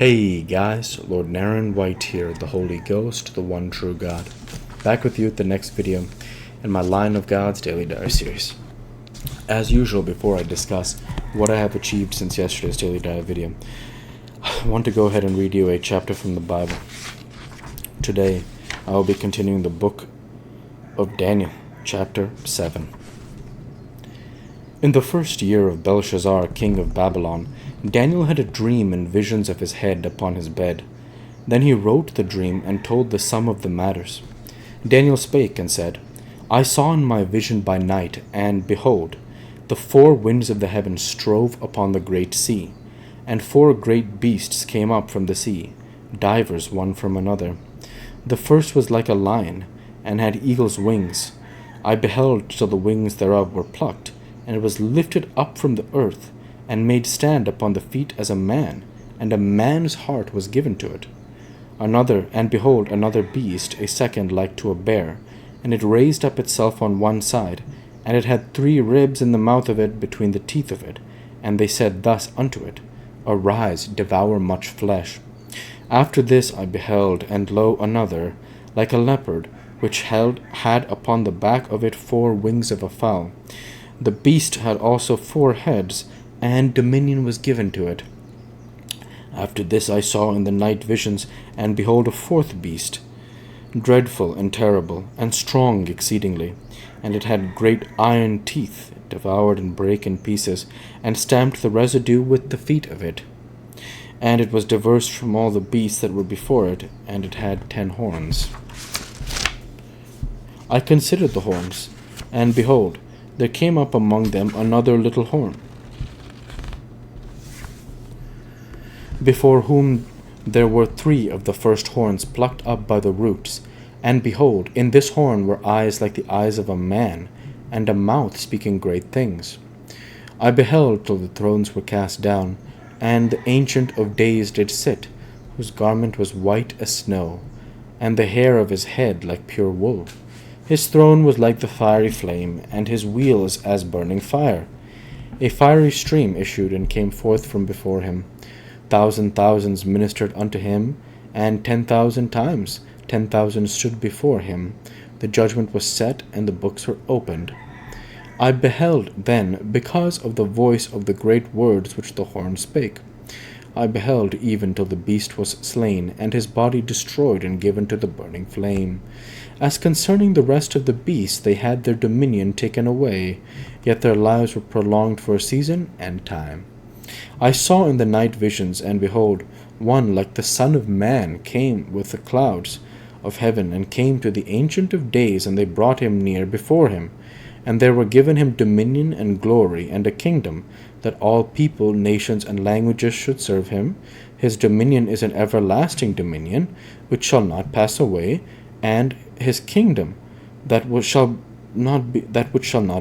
Hey guys, Lord Naren White here, the Holy Ghost, the one true God. Back with you with the next video in my Line of God's Daily Diary series. As usual, before I discuss what I have achieved since yesterday's Daily Diary video, I want to go ahead and read you a chapter from the Bible. Today, I will be continuing the book of Daniel, chapter 7. In the first year of Belshazzar, king of Babylon, Daniel had a dream and visions of his head upon his bed. Then he wrote the dream and told the sum of the matters. Daniel spake and said, I saw in my vision by night, and behold, the four winds of the heaven strove upon the great sea, and four great beasts came up from the sea, divers one from another. The first was like a lion, and had eagle's wings. I beheld till the wings thereof were plucked, and it was lifted up from the earth, and made stand upon the feet as a man, and a man's heart was given to it. And behold, another beast, a second like to a bear, and it raised up itself on one side, and it had 3 ribs in the mouth of it between the teeth of it, and they said thus unto it, Arise, devour much flesh. After this I beheld, and lo, another, like a leopard, which had upon the back of it 4 wings of a fowl. The beast had also 4 heads, and dominion was given to it. After this I saw in the night visions, and behold, a 4th beast, dreadful and terrible, and strong exceedingly, and it had great iron teeth, it devoured and brake in pieces, and stamped the residue with the feet of it. And it was diverse from all the beasts that were before it, and it had 10 horns. I considered the horns, and behold, there came up among them another little horn, before whom there were 3 of the first horns plucked up by the roots. And behold, in this horn were eyes like the eyes of a man, and a mouth speaking great things. I beheld till the thrones were cast down, and the Ancient of Days did sit, whose garment was white as snow, and the hair of his head like pure wool. His throne was like the fiery flame, and his wheels as burning fire. A fiery stream issued and came forth from before him. Thousands ministered unto him, and 10,000 times 10,000 stood before him. The judgment was set, and the books were opened. I beheld then, because of the voice of the great words which the horn spake. I beheld even till the beast was slain, and his body destroyed and given to the burning flame. As concerning the rest of the beasts, they had their dominion taken away, yet their lives were prolonged for a season and time. I saw in the night visions, and behold, one like the Son of Man came with the clouds of heaven, and came to the Ancient of Days, and they brought him near before him. And there were given him dominion and glory, and a kingdom, that all people, nations, and languages should serve him. His dominion is an everlasting dominion, which shall not pass away, and his kingdom that which shall not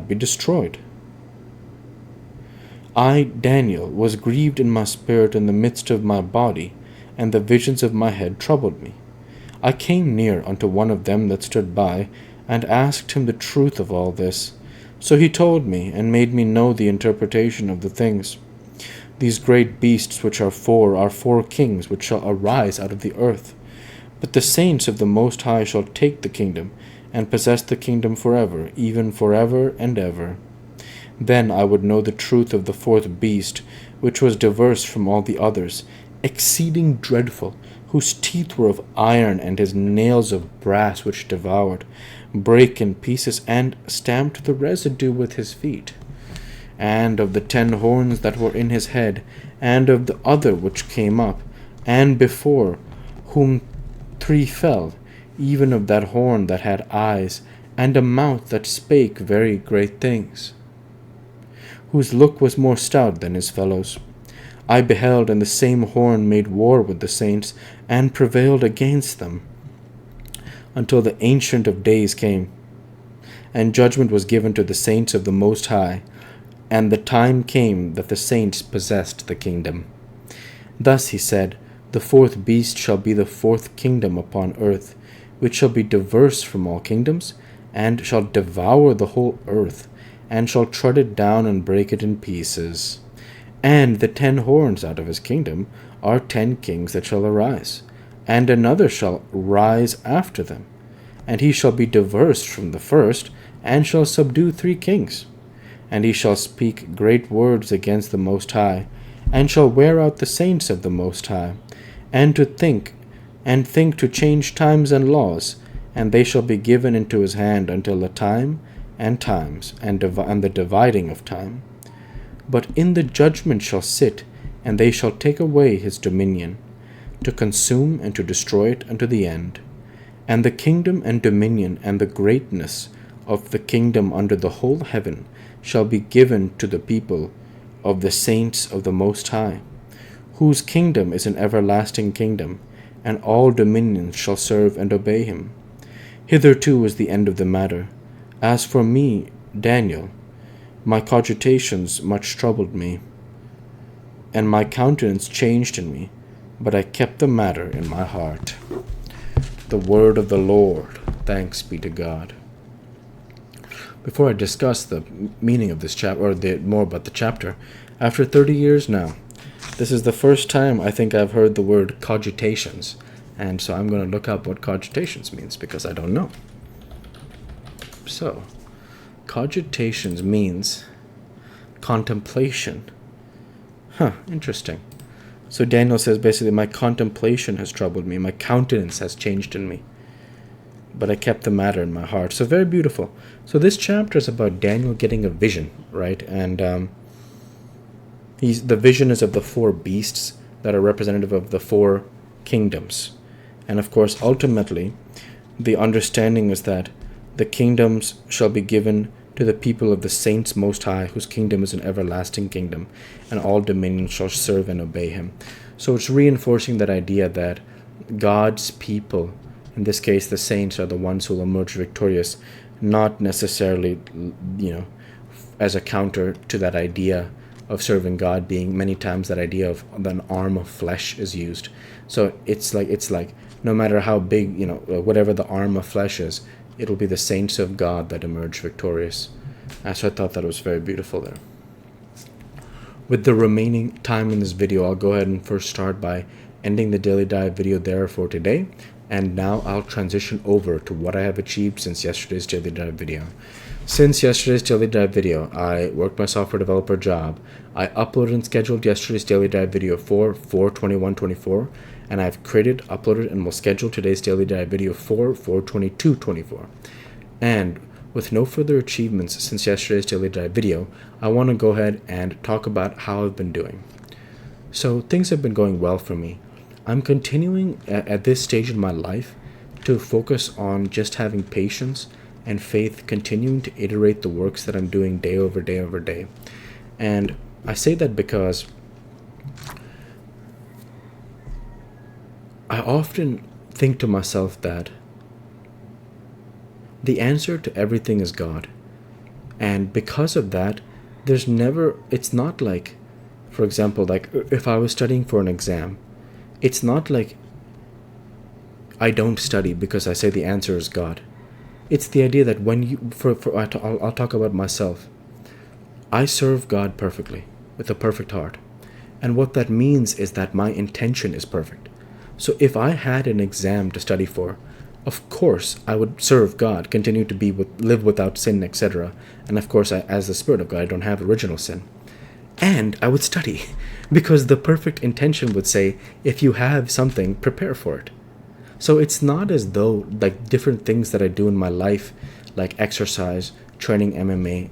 be destroyed. I, Daniel, was grieved in my spirit in the midst of my body, and the visions of my head troubled me. I came near unto one of them that stood by, and asked him the truth of all this. So he told me, and made me know the interpretation of the things. These great beasts which are 4 kings which shall arise out of the earth. But the saints of the Most High shall take the kingdom, and possess the kingdom forever, even forever and ever. Then I would know the truth of the 4th beast, which was diverse from all the others, exceeding dreadful, whose teeth were of iron, and his nails of brass, which devoured, brake in pieces, and stamped the residue with his feet. And of the 10 horns that were in his head, and of the other which came up, and before whom 3 fell, even of that horn that had eyes, and a mouth that spake very great things, whose look was more stout than his fellows. I beheld, and the same horn made war with the saints, and prevailed against them, until the Ancient of Days came. And judgment was given to the saints of the Most High, and the time came that the saints possessed the kingdom. Thus he said, The 4th beast shall be the 4th kingdom upon earth, which shall be diverse from all kingdoms, and shall devour the whole earth, and shall tread it down and break it in pieces. And the 10 horns out of his kingdom are 10 kings that shall arise, and another shall rise after them, and he shall be diverse from the first, and shall subdue 3 kings. And he shall speak great words against the Most High, and shall wear out the saints of the Most High, and think to change times and laws, and they shall be given into his hand until the time and times, and the dividing of time. But in the judgment shall sit, and they shall take away his dominion, to consume and to destroy it unto the end. And the kingdom and dominion and the greatness of the kingdom under the whole heaven shall be given to the people of the saints of the Most High, whose kingdom is an everlasting kingdom, and all dominions shall serve and obey him. Hitherto is the end of the matter. As for me, Daniel, my cogitations much troubled me, and my countenance changed in me, but I kept the matter in my heart. The word of the Lord. Thanks be to God. Before I discuss the meaning of this chapter, or more about the chapter, after 30 years now, this is the first time I think I've heard the word cogitations, and so I'm going to look up what cogitations means, because I don't know. So, cogitations means contemplation. Interesting. So Daniel says basically, my contemplation has troubled me, my countenance has changed in me, but I kept the matter in my heart. So very beautiful. So this chapter is about Daniel getting a vision, right? And the vision is of the 4 beasts that are representative of the 4 kingdoms. And of course, ultimately, the understanding is that the kingdoms shall be given to the people of the saints Most High, whose kingdom is an everlasting kingdom, and all dominions shall serve and obey him. So it's reinforcing that idea that God's people, in this case the saints, are the ones who will emerge victorious, not necessarily, as a counter to that idea of serving God being many times that idea of an arm of flesh is used. So it's like no matter how big, whatever the arm of flesh is, it'll be the saints of God that emerge victorious. So I thought that was very beautiful there. With the remaining time in this video, I'll go ahead and first start by ending the Daily Dive video there for today. And now I'll transition over to what I have achieved since yesterday's Daily Dive video. Since yesterday's Daily Dive video, I worked my software developer job. I uploaded and scheduled yesterday's Daily Dive video for 4/21/24, and I've created, uploaded, and will schedule today's Daily Dive video for 4/22/24. And with no further achievements since yesterday's Daily Dive video, I want to go ahead and talk about how I've been doing. So things have been going well for me. I'm continuing at this stage in my life to focus on just having patience and faith, continuing to iterate the works that I'm doing day over day over day. And I say that because I often think to myself that the answer to everything is God. And because of that, it's not like, for example, like if I was studying for an exam, it's not like I don't study because I say the answer is God. It's the idea that when I'll talk about myself. I serve God perfectly, with a perfect heart. And what that means is that my intention is perfect. So if I had an exam to study for, of course I would serve God, continue to live without sin, etc. And of course, as the Spirit of God, I don't have original sin. And I would study, because the perfect intention would say, if you have something, prepare for it. So it's not as though like different things that I do in my life, like exercise, training MMA,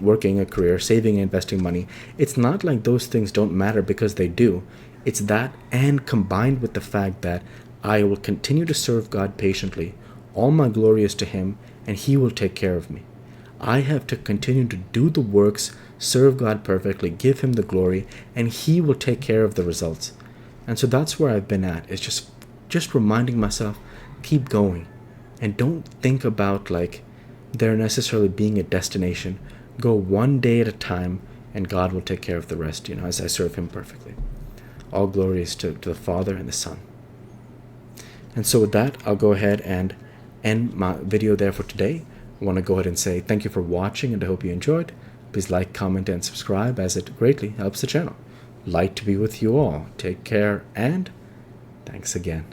working a career, saving and investing money, it's not like those things don't matter, because they do. It's that, and combined with the fact that I will continue to serve God patiently, all my glory is to him, and he will take care of me. I have to continue to do the works, serve God perfectly, give him the glory, and he will take care of the results. And so that's where I've been at, is just reminding myself, keep going, and don't think about like there necessarily being a destination. Go one day at a time, and God will take care of the rest, as I serve him perfectly. All glory is to the Father and the Son. And so with that, I'll go ahead and end my video there for today. I want to go ahead and say thank you for watching, and I hope you enjoyed. Please like, comment, and subscribe, as it greatly helps the channel. Light to be with you all. Take care, and thanks again.